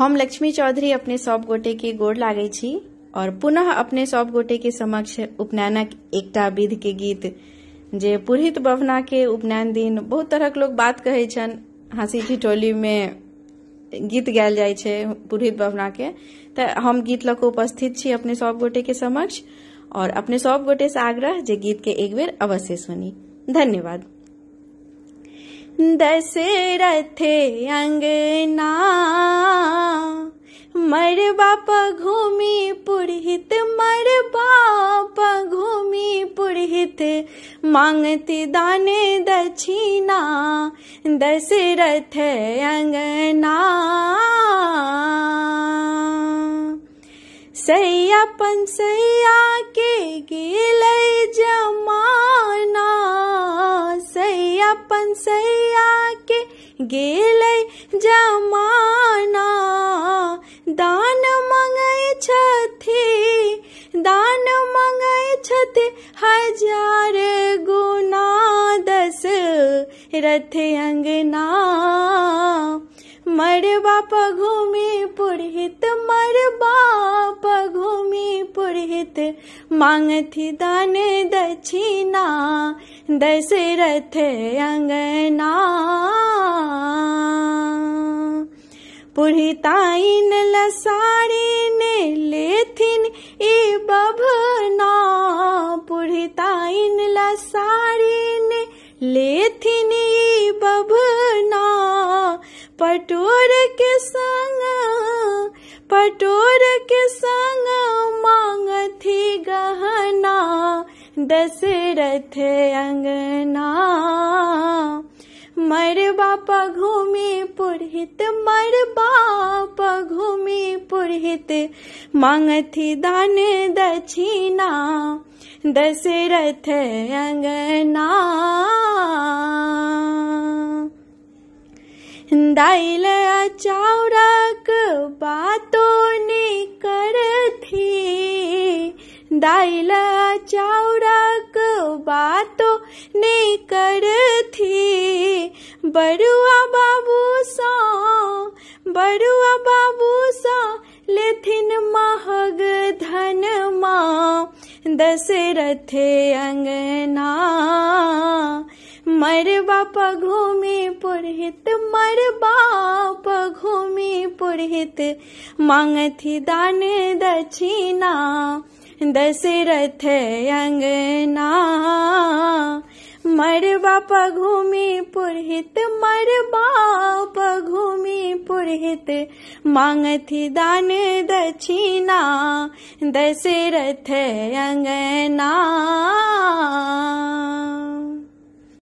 हम लक्ष्मी चौधरी अपने सब गोटे के गोड़ लागे छी और पुनः अपने सब गोटे के समक्ष उपनयनक एकटा विध के गीत जे पुरोहित बभना के उपनयन दिन बहुत तरह के लोग बात कहे छन, हंसी ठिठोली में गीत गायल जाय छे पुरोहित बभना के। तो हम गीत लके उपस्थित छी अपने सब गोटे के समक्ष और अपने सब गोटे से आग्रह जे गीत के एक बेर अवश्य सुनी। धन्यवाद। दशरथे अंगना मरबा पर घूमी पुरहित, मरबा पर घूमी पुरहित, मांगती दाने दक्षिणा। दशरथ अंगना सैया पंसैया के गेलै जमाना, सैया पंसैया के गेलै जमाना। दान मंगै छथि, दान मंगै छथि 1000 गुना। दशरथ अंगना मरबा पर घूमी पुरहित, मरबा पर घूमी पुरहित, मांगथि दान दक्षिणा। दशरथ अंगना पुरहिताइन लसारी ने लेथिन ई बभना, पुरहिताइन लसारी ने लेथिन ई बभना। पटोर के संग, पटोर के संग मांगथि गहना। दशरथ अंगना मरबा पर घूमी पुरहित, मरबा पर घूमी पुरहित, मांगथि दान दक्षिणा। दशरथ अंगना दाइल चाउरक बातो ने करथि, दाइल चाउरक बातो ने करथि। बरुआ बाबू सा, बरुआ बाबू सा लेथिन महग धनमा। दशरथ अंगना मरबा पर घूमी पुरहित, मरबा पर घूमी पुरहित, मांगथि दान दक्षिणा। दशरथ अंगना मरबा पर घूमी पुरहित, मरबा पर घूमी पुरहित, मांगथि दान दक्षिणा। दशरथ अंगना